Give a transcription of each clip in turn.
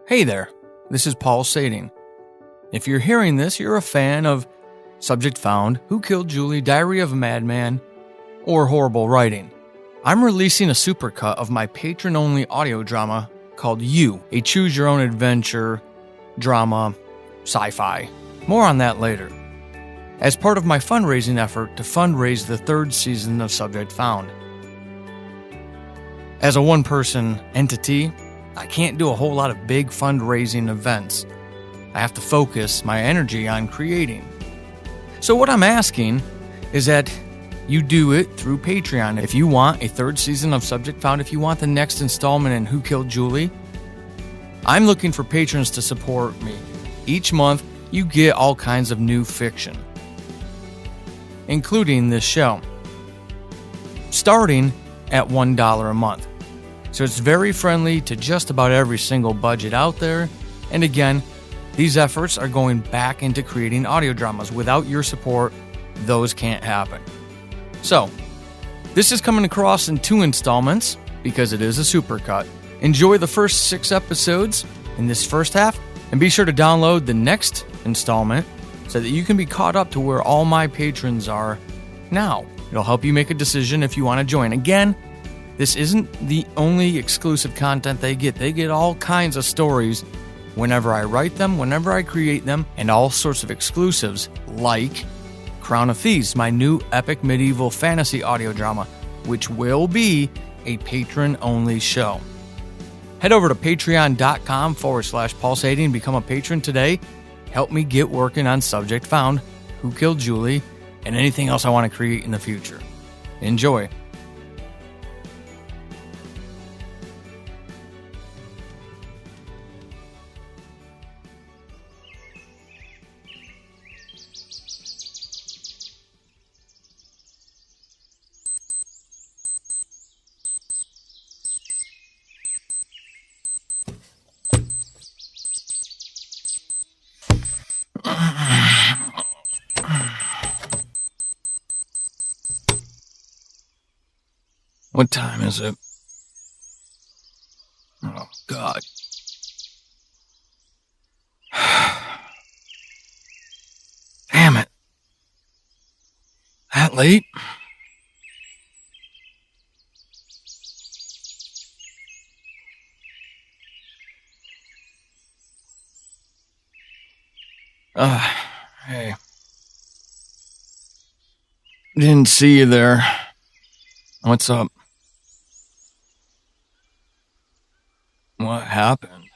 Hey there, this is Paul Sading. If you're hearing this, you're a fan of Subject Found, Who Killed Julie, Diary of a Madman, or horrible writing. I'm releasing a supercut of my patron-only audio drama called You, a choose-your-own-adventure drama sci-fi. More on that later. As part of my fundraising effort to fundraise the third season of Subject Found. As a one-person entity, I can't do a whole lot of big fundraising events. I have to focus my energy on creating. So what I'm asking is that you do it through Patreon. If you want a third season of Subject Found, if you want the next installment in Who Killed Julie, I'm looking for patrons to support me. Each month, you get all kinds of new fiction, including this show, starting at $1 a month. So it's very friendly to just about every single budget out there. And again, these efforts are going back into creating audio dramas. Without your support, those can't happen. So, this is coming across in 2 installments because it is a supercut. Enjoy the first 6 episodes in this first half, and be sure to download the next installment so that you can be caught up to where all my patrons are now. It'll help you make a decision if you want to join. Again, this isn't the only exclusive content they get. They get all kinds of stories whenever I write them, whenever I create them, and all sorts of exclusives like Crown of Thieves, my new epic medieval fantasy audio drama, which will be a patron-only show. Head over to patreon.com/Paul Sading and become a patron today. Help me get working on Subject Found, Who Killed Julie, and anything else I want to create in the future. Enjoy. What time is it? Oh, God. Damn it. That late? Hey. Didn't see you there. What's up? What happened?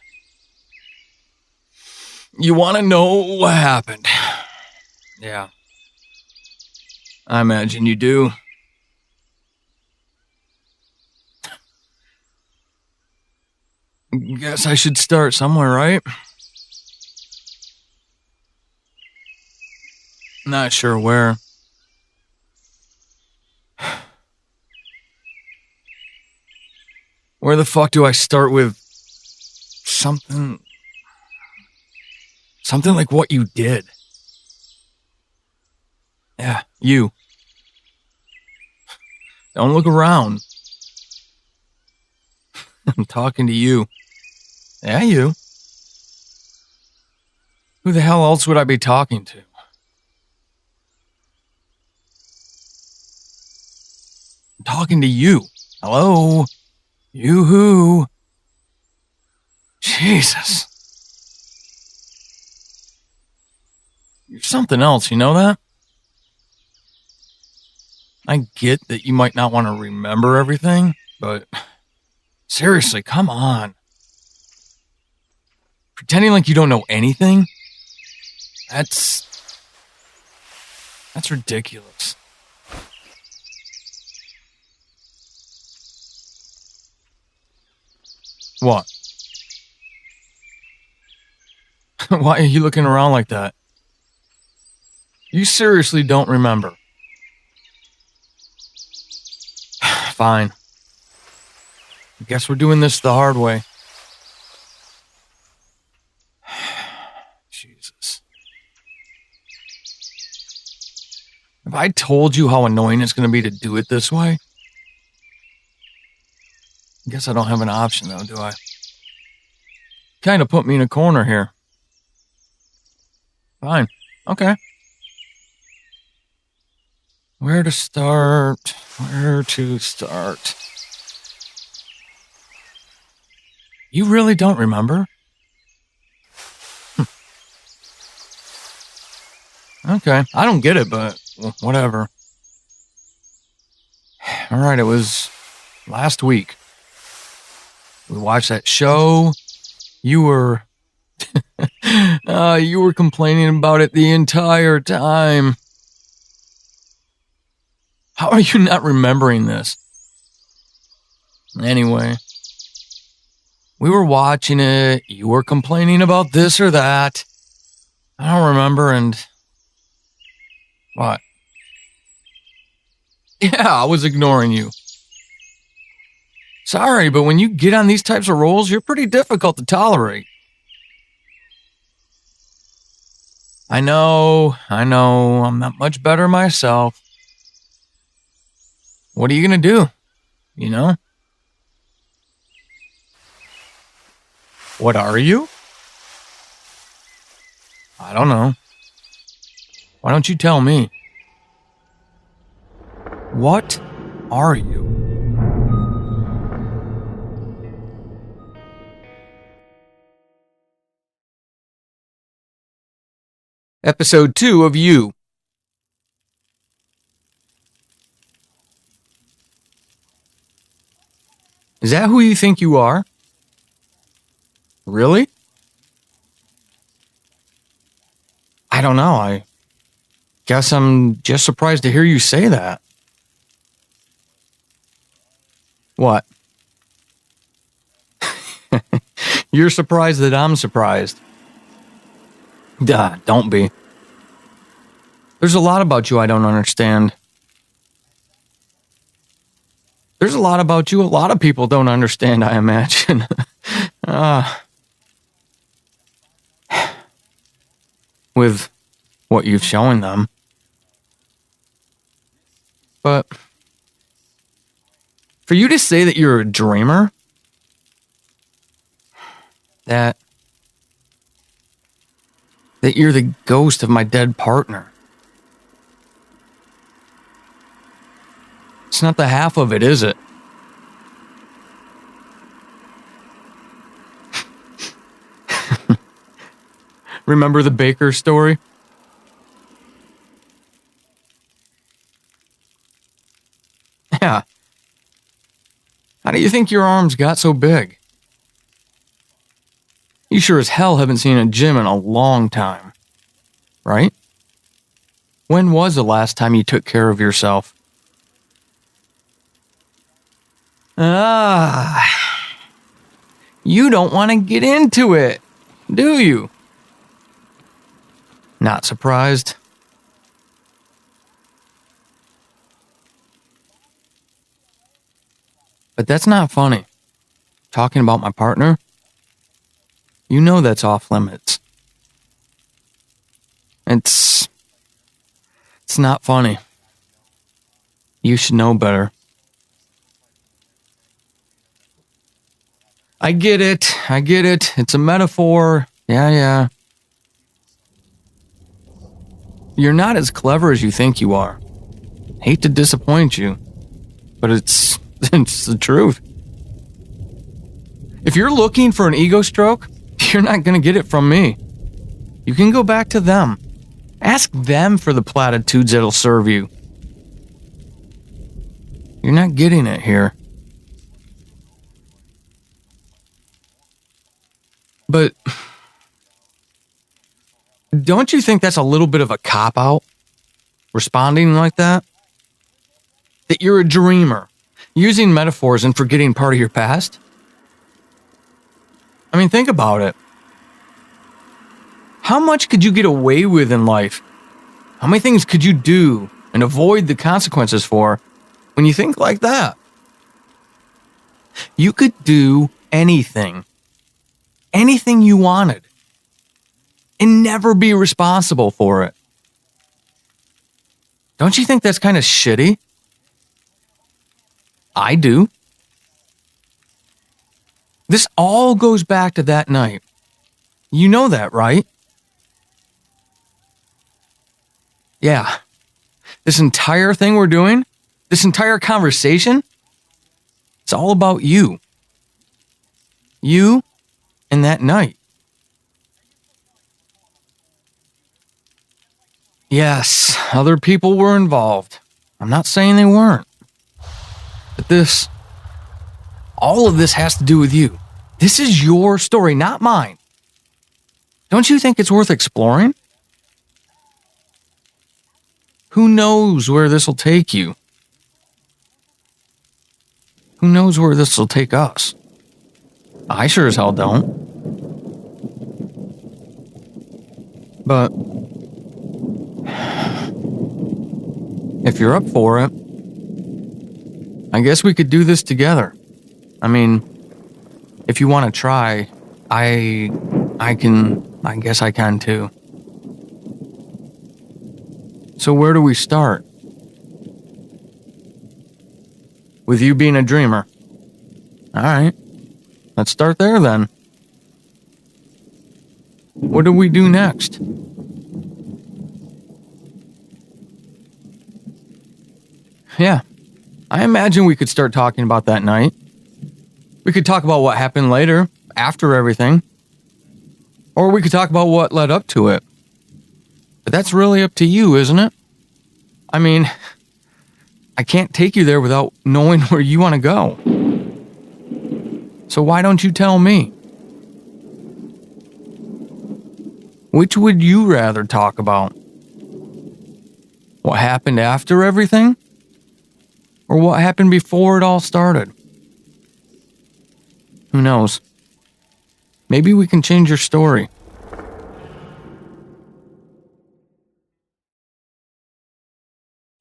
You want to know what happened? Yeah. I imagine you do. Guess I should start somewhere, right? Not sure where. Where the fuck do I start with something like what you did? Yeah, you. Don't look around. I'm talking to you. Yeah, you. Who the hell else would I be talking to? I'm talking to you. Hello? Yoo-hoo. Jesus. You're something else, you know that? I get that you might not want to remember everything, but seriously, come on. Pretending like you don't know anything? That's ridiculous. What? Why are you looking around like that? You seriously don't remember? Fine. I guess we're doing this the hard way. Jesus. Have I told you how annoying it's going to be to do it this way? I guess I don't have an option though, do I? kind of put me in a corner here. Fine. Okay. Where to start? You really don't remember? Okay. I don't get it, but whatever. All right, it was last week. We watched that show. You were you were complaining about it the entire time. How are you not remembering this? Anyway, we were watching it. You were complaining about this or that. I don't remember, and what? Yeah, I was ignoring you. Sorry, but when you get on these types of roles, you're pretty difficult to tolerate. I know, I'm not much better myself. What are you going to do? You know? What are you? I don't know. Why don't you tell me? What are you? Episode 2 of You. Is that who you think you are? Really? I don't know. I guess I'm just surprised to hear you say that. What? You're surprised that I'm surprised. Duh, don't be. There's a lot about you I don't understand. There's a lot about you a lot of people don't understand, I imagine. With what you've shown them. But for you to say that you're a dreamer, that you're the ghost of my dead partner. It's not the half of it, is it? Remember the baker story? Yeah. How do you think your arms got so big? You sure as hell haven't seen a gym in a long time. Right? When was the last time you took care of yourself? You don't want to get into it, do you? Not surprised. But that's not funny. Talking about my partner? You know that's off limits. It's not funny. You should know better. I get it. It's a metaphor. Yeah. You're not as clever as you think you are. Hate to disappoint you, but it's the truth. If you're looking for an ego stroke, you're not going to get it from me. You can go back to them. Ask them for the platitudes that'll serve you. You're not getting it here. But don't you think that's a little bit of a cop-out? Responding like that? That you're a dreamer, using metaphors and forgetting part of your past? I mean, think about it. How much could you get away with in life? How many things could you do and avoid the consequences for when you think like that? You could do anything. Anything you wanted. And never be responsible for it. Don't you think that's kind of shitty? I do. This all goes back to that night You know that, right? Yeah. This entire thing we're doing, this entire conversation, it's all about you. You and that night. Yes, other people were involved. I'm not saying they weren't. But all of this has to do with you. This is your story, not mine. Don't you think it's worth exploring? Who knows where this will take you? Who knows where this will take us? I sure as hell don't. But if you're up for it, I guess we could do this together. I mean, if you want to try, I guess I can too. So where do we start? With you being a dreamer. All right. Let's start there then. What do we do next? Yeah. I imagine we could start talking about that night. We could talk about what happened later, after everything. Or we could talk about what led up to it. But that's really up to you, isn't it? I mean, I can't take you there without knowing where you want to go. So why don't you tell me? Which would you rather talk about? What happened after everything? Or what happened before it all started? Who knows? Maybe we can change your story.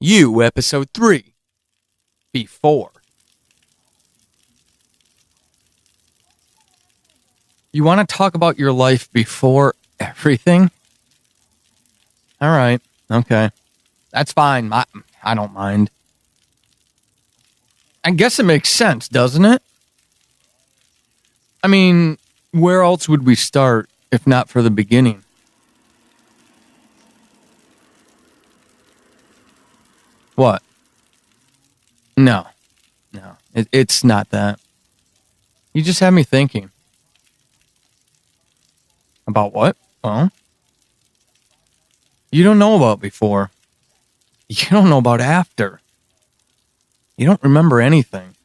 You, episode 3. Before. You want to talk about your life before everything? All right. Okay. That's fine. I don't mind. I guess it makes sense, doesn't it? I mean, where else would we start if not for the beginning? What? No. It's not that. You just had me thinking. About what? Well, you don't know about before. You don't know about after. You don't remember anything.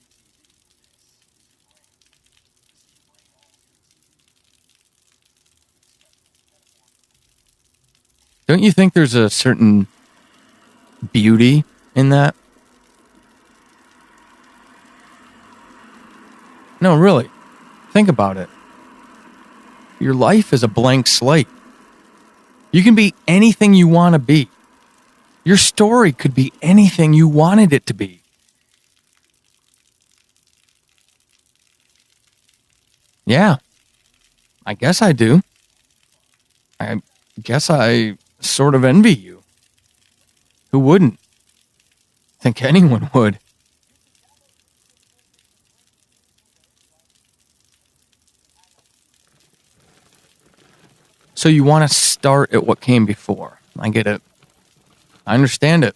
Don't you think there's a certain beauty in that? No, really. Think about it. Your life is a blank slate. You can be anything you want to be. Your story could be anything you wanted it to be. Yeah, I guess I do. I guess I sort of envy you. Who wouldn't? Think anyone would. So you want to start at what came before. I get it. I understand it.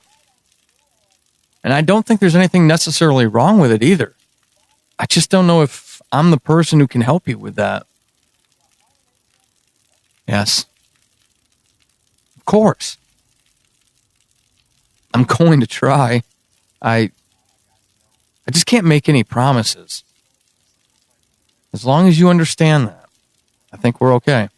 And I don't think there's anything necessarily wrong with it either. I just don't know if I'm the person who can help you with that. Yes. Of course. I'm going to try. I just can't make any promises. As long as you understand that, I think we're okay.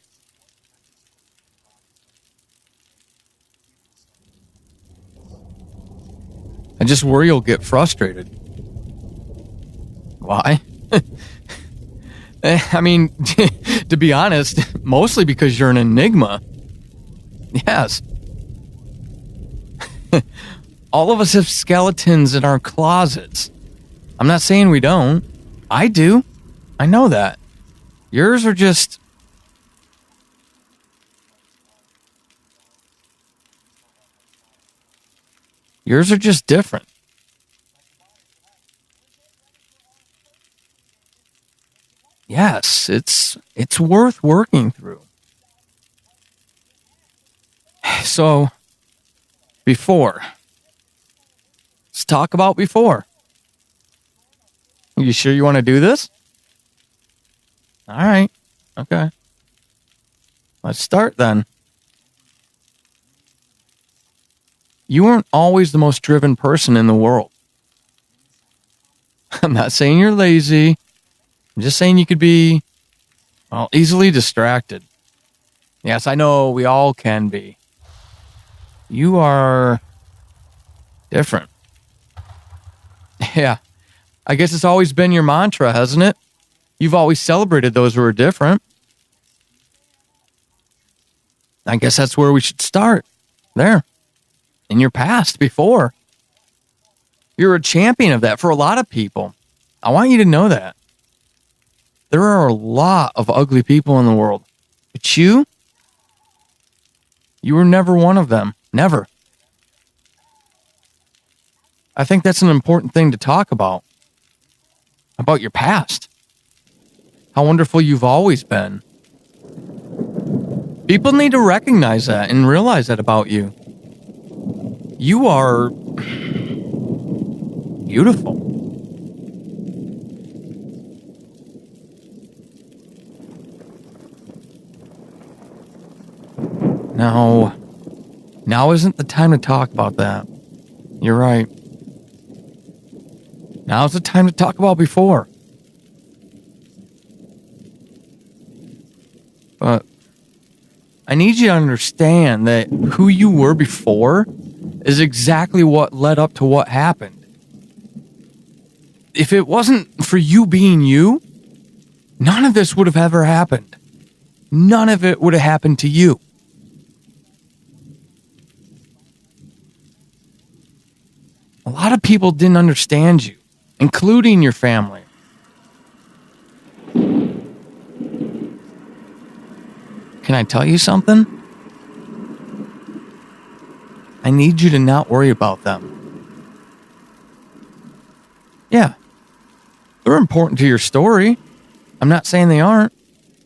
I just worry you'll get frustrated. Why? I mean, to be honest, mostly because you're an enigma. Yes. All of us have skeletons in our closets. I'm not saying we don't. I do. I know that. Yours are just... Yours are just different. Yes, it's worth working through. So, before. Let's talk about before. You sure you want to do this? All right. Okay. Let's start then. You weren't always the most driven person in the world. I'm not saying you're lazy. I'm just saying you could be, well, easily distracted. Yes, I know we all can be. You are different. Yeah. I guess it's always been your mantra, hasn't it? You've always celebrated those who are different. I guess that's where we should start. There. In your past, before. You're a champion of that for a lot of people. I want you to know that. There are a lot of ugly people in the world. But you were never one of them. Never. I think that's an important thing to talk about. About your past. How wonderful you've always been. People need to recognize that and realize that about you. You are beautiful. Now isn't the time to talk about that. You're right. Now's the time to talk about before. But I need you to understand that who you were before is exactly what led up to what happened. If it wasn't for you being you, none of this would have ever happened. None of it would have happened to you. A lot of people didn't understand you, including your family. Can I tell you something? I need you to not worry about them. Yeah, they're important to your story. I'm not saying they aren't,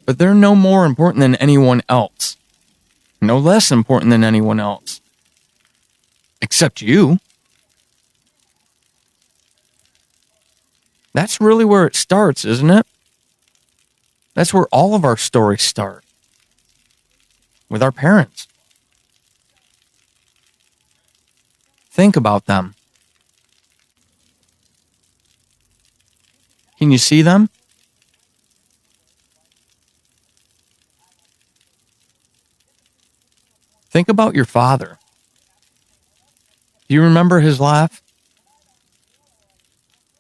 but they're no more important than anyone else. No less important than anyone else. Except you. That's really where it starts, isn't it? That's where all of our stories start. With our parents. Think about them. Can you see them? Think about your father. Do you remember his laugh?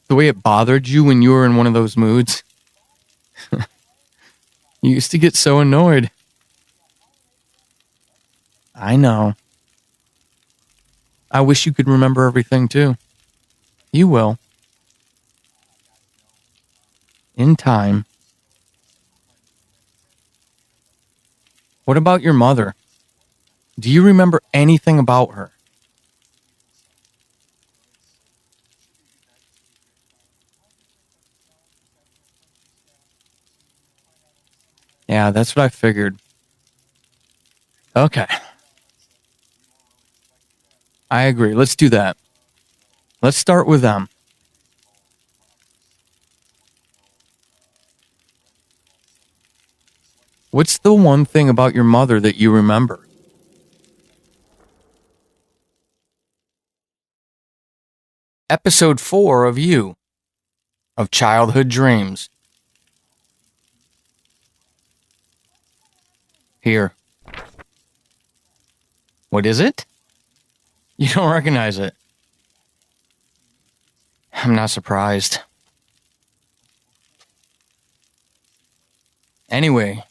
The way it bothered you when you were in one of those moods? You used to get so annoyed. I know. I wish you could remember everything too. You will. In time. What about your mother? Do you remember anything about her? Yeah, that's what I figured. Okay. I agree. Let's do that. Let's start with them. What's the one thing about your mother that you remember? Episode 4 of You, of Childhood Dreams. Here. What is it? You don't recognize it. I'm not surprised. Anyway,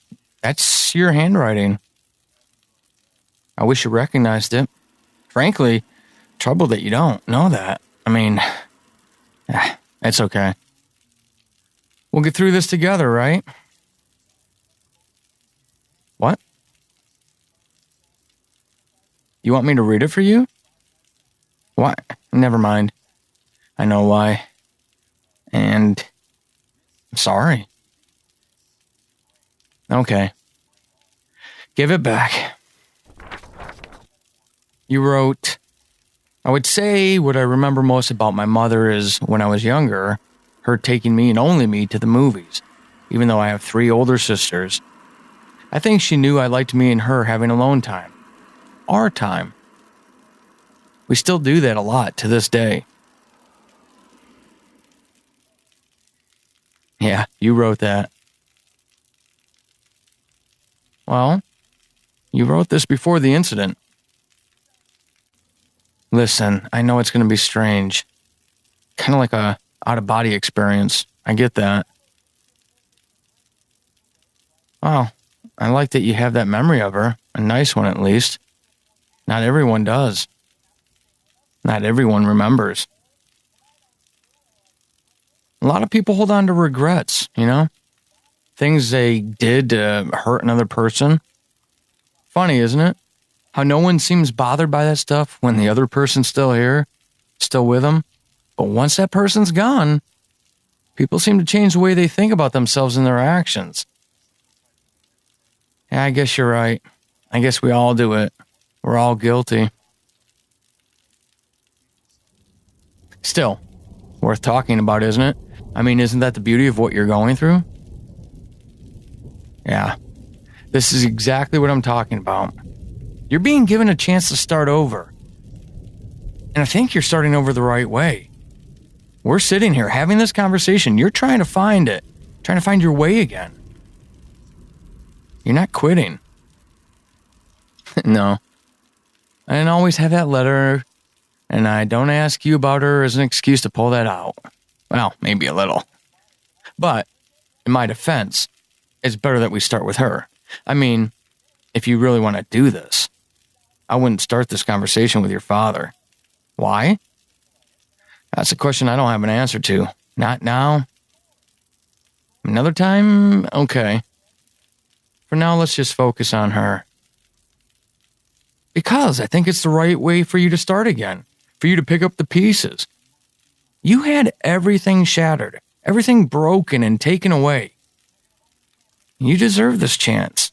that's your handwriting. I wish you recognized it. Frankly, trouble that you don't know that. I mean, it's okay. We'll get through this together, right? What? You want me to read it for you? Why? Never mind. I know why. And I'm sorry. Okay. Give it back. You wrote, I would say what I remember most about my mother is when I was younger, her taking me and only me to the movies, even though I have 3 older sisters. I think she knew I liked me and her having alone time. Our time. We still do that a lot to this day. Yeah, you wrote that. Well, you wrote this before the incident. Listen, I know it's going to be strange. Kind of like a out-of-body experience. I get that. Well, I like that you have that memory of her. A nice one, at least. Not everyone does. Not everyone remembers. A lot of people hold on to regrets, Things they did to hurt another person. Funny, isn't it? How no one seems bothered by that stuff when the other person's still here, still with them. But once that person's gone, people seem to change the way they think about themselves and their actions. Yeah, I guess you're right. I guess we all do it. We're all guilty. Still, worth talking about, isn't it? I mean, isn't that the beauty of what you're going through? Yeah, this is exactly what I'm talking about. You're being given a chance to start over. And I think you're starting over the right way. We're sitting here having this conversation. You're trying to find it, trying to find your way again. You're not quitting. No. I didn't always have that letter, and I don't ask you about her as an excuse to pull that out. Well, maybe a little. But, in my defense, it's better that we start with her. I mean, if you really want to do this, I wouldn't start this conversation with your father. Why? That's a question I don't have an answer to. Not now. Another time? Okay. For now, let's just focus on her. Because I think it's the right way for you to start again. For you to pick up the pieces. You had everything shattered. Everything broken and taken away. You deserve this chance.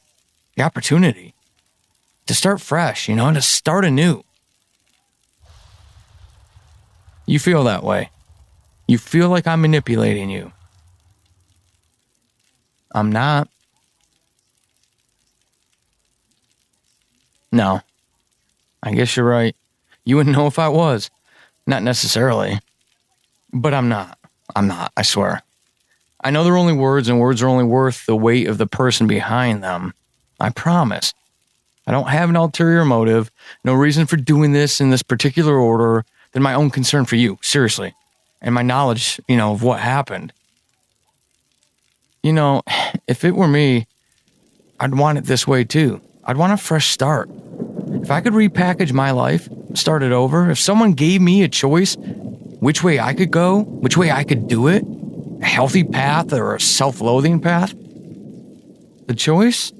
The opportunity. To start fresh, to start anew. You feel that way. You feel like I'm manipulating you. I'm not. No. I guess you're right. You wouldn't know if I was. Not necessarily. But I'm not. I swear. I know they're only words, and words are only worth the weight of the person behind them. I promise. I don't have an ulterior motive, no reason for doing this in this particular order than my own concern for you, seriously, and my knowledge, of what happened. If it were me, I'd want it this way too. I'd want a fresh start. If I could repackage my life, start it over, if someone gave me a choice, which way I could go, which way I could do it, a healthy path or a self-loathing path, the choice?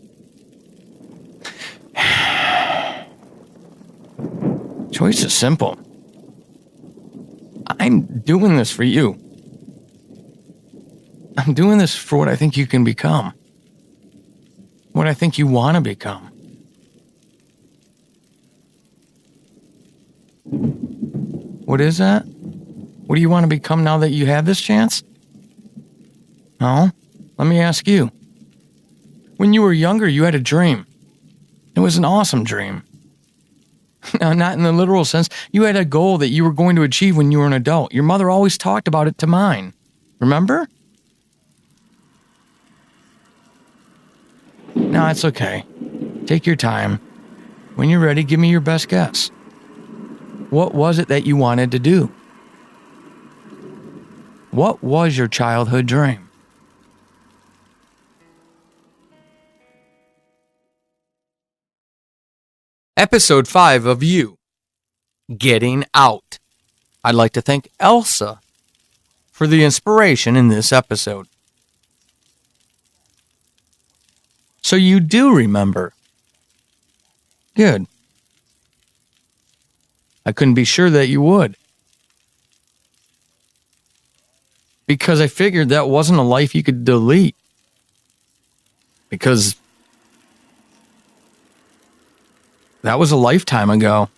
Choice is simple. I'm doing this for you. I'm doing this for what I think you can become. What I think you want to become. What is that? What do you want to become now that you have this chance? No, let me ask you. When you were younger, you had a dream. It was an awesome dream. Now, not in the literal sense. You had a goal that you were going to achieve when you were an adult. Your mother always talked about it to mine. Remember? No, it's okay. Take your time. When you're ready, give me your best guess. What was it that you wanted to do? What was your childhood dream? Episode 5 of You, Getting Out. I'd like to thank Elsa for the inspiration in this episode. So you do remember. Good. I couldn't be sure that you would. Because I figured that wasn't a life you could delete. Because that was a lifetime ago.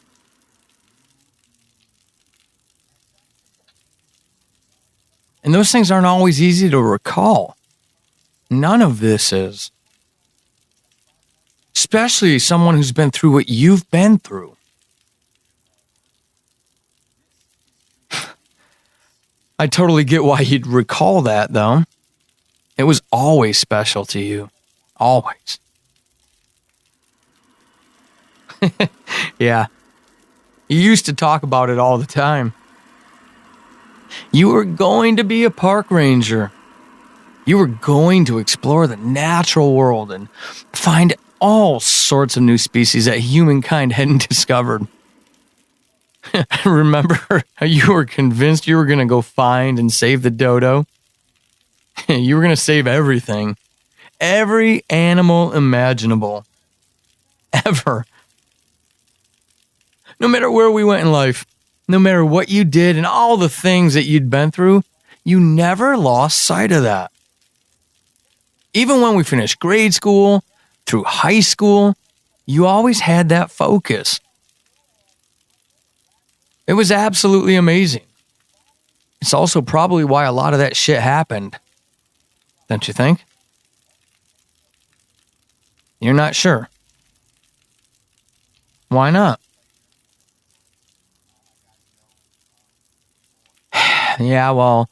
And those things aren't always easy to recall. None of this is. Especially someone who's been through what you've been through. I totally get why you'd recall that, though. It was always special to you. Always. Yeah. You used to talk about it all the time. You were going to be a park ranger. You were going to explore the natural world and find all sorts of new species that humankind hadn't discovered. Remember how you were convinced you were going to go find and save the dodo? You were going to save everything. Every animal imaginable. Ever. No matter where we went in life, no matter what you did and all the things that you'd been through, you never lost sight of that. Even when we finished grade school, through high school, you always had that focus. It was absolutely amazing. It's also probably why a lot of that shit happened. Don't you think? You're not sure. Why not? Yeah, well,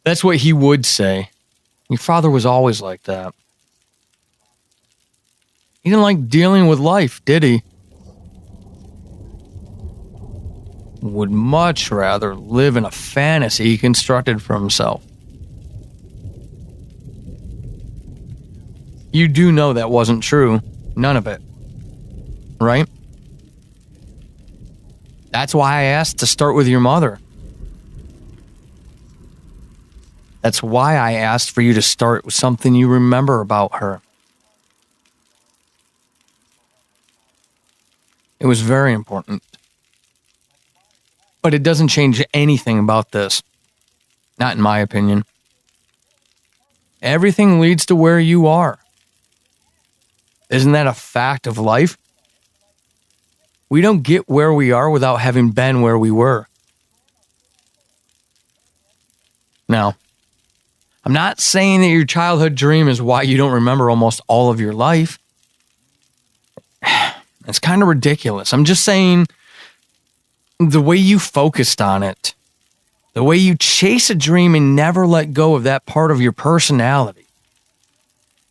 that's what he would say. Your father was always like that. He didn't like dealing with life, did he? Would much rather live in a fantasy he constructed for himself. You do know that wasn't true. None of it. Right? That's why I asked to start with your mother. That's why I asked for you to start with something you remember about her. It was very important. But it doesn't change anything about this. Not in my opinion. Everything leads to where you are. Isn't that a fact of life? We don't get where we are without having been where we were. Now, I'm not saying that your childhood dream is why you don't remember almost all of your life. It's kind of ridiculous. I'm just saying the way you focused on it, the way you chase a dream and never let go of that part of your personality.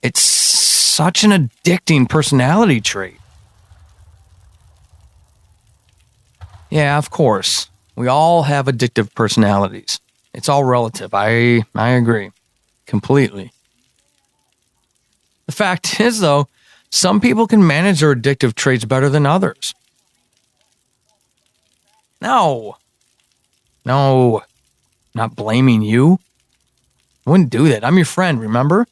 It's such an addicting personality trait. Yeah, of course. We all have addictive personalities. It's all relative. I agree. Completely. The fact is, though, some people can manage their addictive traits better than others. No, not blaming you. I wouldn't do that. I'm your friend, remember?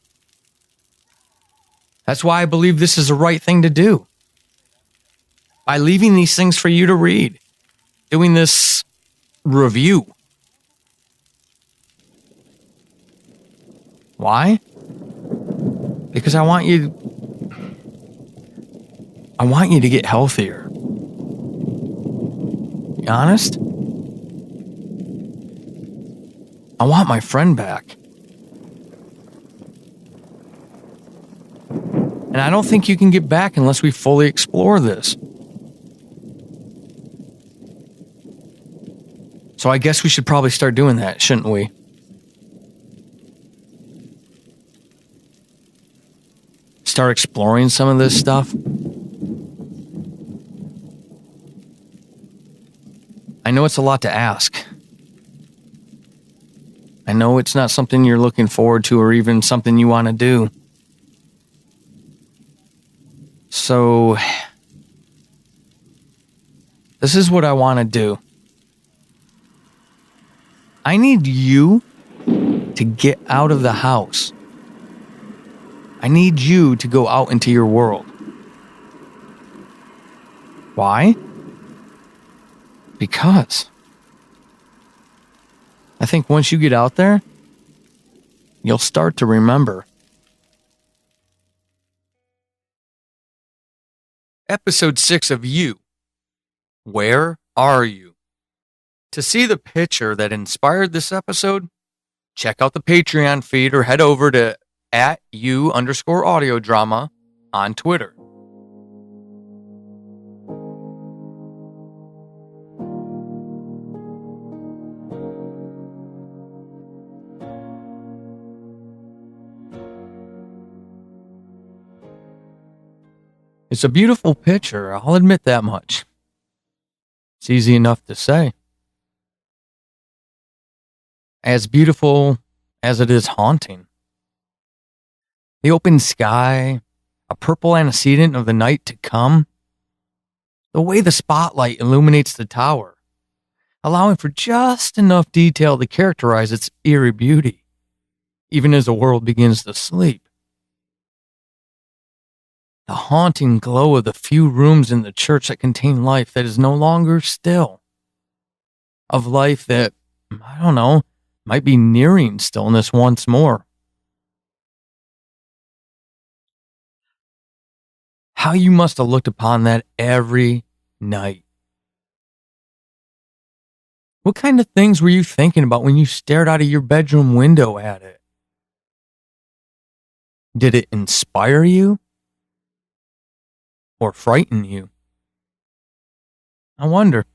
That's why I believe this is the right thing to do. By leaving these things for you to read. Doing this review. Why? Because I want you to get healthier. Be honest? I want my friend back. And I don't think you can get back unless we fully explore this. So I guess we should probably start doing that, shouldn't we? Start exploring some of this stuff. I know it's a lot to ask. I know it's not something you're looking forward to or even something you want to do. So, this is what I want to do. I need you to get out of the house. I need you to go out into your world. Why? Because I think once you get out there, you'll start to remember. Episode 6 of You. Where are you? To see the picture that inspired this episode, check out the Patreon feed or head over to @u_audiodrama on Twitter. It's a beautiful picture, I'll admit that much. It's easy enough to say. As beautiful as it is haunting. The open sky, a purple antecedent of the night to come, the way the spotlight illuminates the tower, allowing for just enough detail to characterize its eerie beauty, even as the world begins to sleep. The haunting glow of the few rooms in the church that contain life that is no longer still. Of life that, I don't know, might be nearing stillness once more. How you must have looked upon that every night. What kind of things were you thinking about when you stared out of your bedroom window at it? Did it inspire you? Or frighten you? I wonder.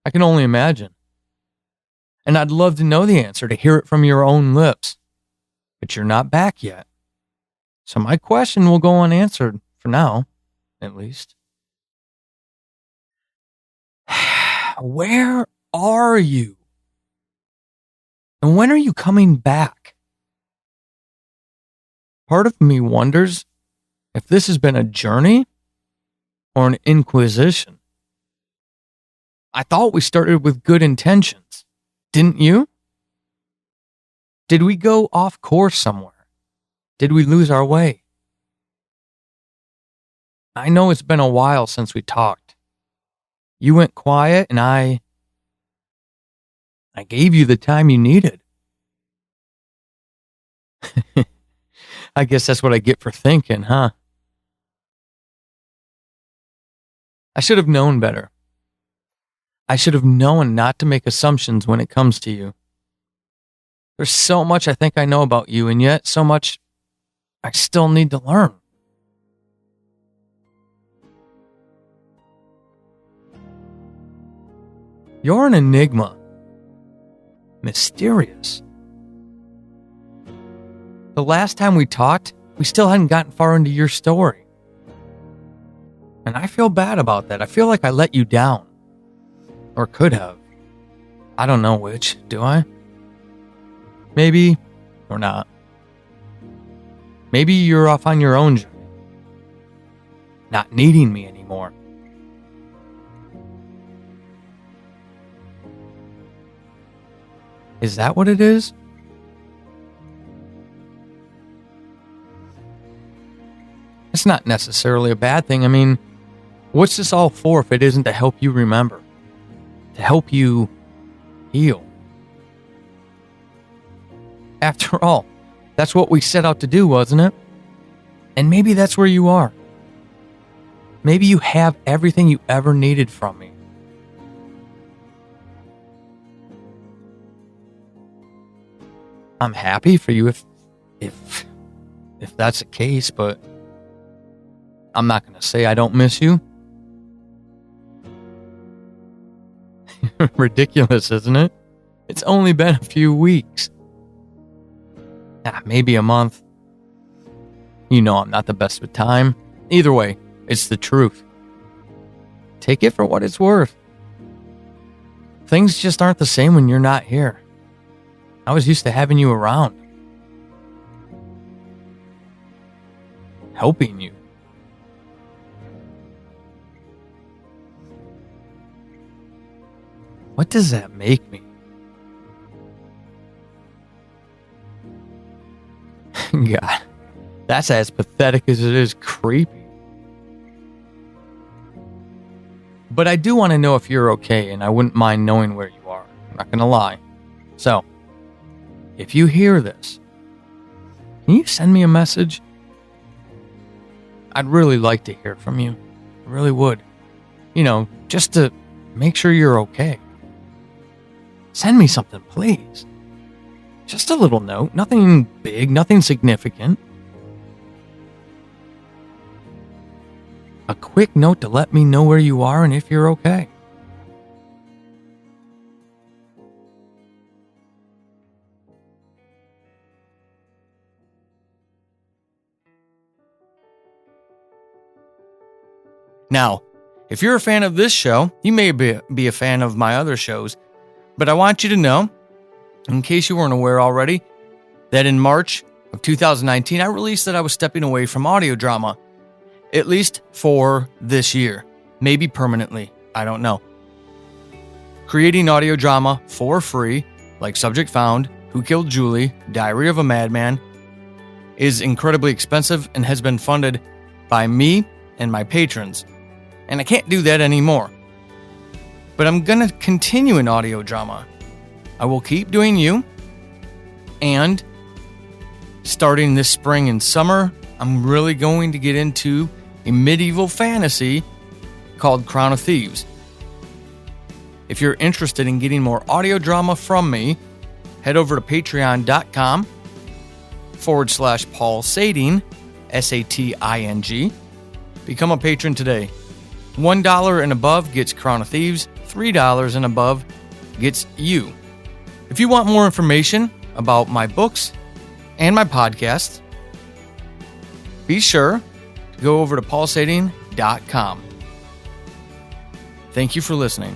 I can only imagine. And I'd love to know the answer, to hear it from your own lips. But you're not back yet. So my question will go unanswered, for now, at least. Where are you? And when are you coming back? Part of me wonders if this has been a journey or an inquisition. I thought we started with good intentions. Didn't you? Did we go off course somewhere? Did we lose our way? I know it's been a while since we talked. You went quiet and I gave you the time you needed. I guess that's what I get for thinking, huh? I should have known better. I should have known not to make assumptions when it comes to you. There's so much I think I know about you, and yet so much I still need to learn. You're an enigma. Mysterious. The last time we talked, we still hadn't gotten far into your story. And I feel bad about that. I feel like I let you down. Or could have. I don't know which, do I? Maybe, or not. Maybe you're off on your own journey. Not needing me anymore. Is that what it is? It's not necessarily a bad thing. I mean, what's this all for if it isn't to help you remember? To help you heal? After all, that's what we set out to do, wasn't it? And maybe that's where you are. Maybe you have everything you ever needed from me. I'm happy for you if that's the case, but I'm not going to say I don't miss you. Ridiculous, isn't it? It's only been a few weeks. Maybe a month. You know I'm not the best with time. Either way, it's the truth. Take it for what it's worth. Things just aren't the same when you're not here. I was used to having you around. Helping you. What does that make me? God, that's as pathetic as it is creepy. But I do want to know if you're okay, and I wouldn't mind knowing where you are. I'm not going to lie. So, if you hear this, can you send me a message? I'd really like to hear from you. I really would. You know, just to make sure you're okay. Send me something, please. Just a little note, nothing big, nothing significant. A quick note to let me know where you are and if you're okay. Now, if you're a fan of this show, you may be a fan of my other shows, but I want you to know, in case you weren't aware already, that in March of 2019, I released that I was stepping away from audio drama, at least for this year, maybe permanently, I don't know. Creating audio drama for free, like Subject Found, Who Killed Julie, Diary of a Madman, is incredibly expensive and has been funded by me and my patrons. And I can't do that anymore. But I'm going to continue in audio drama. I will keep doing you. And starting this spring and summer, I'm really going to get into a medieval fantasy called Crown of Thieves. If you're interested in getting more audio drama from me, head over to patreon.com/Paul Sading, Sating. Become a patron today. $1 and above gets Crown of Thieves. $3 and above gets you. If you want more information about my books and my podcast, be sure to go over to paulsading.com. Thank you for listening.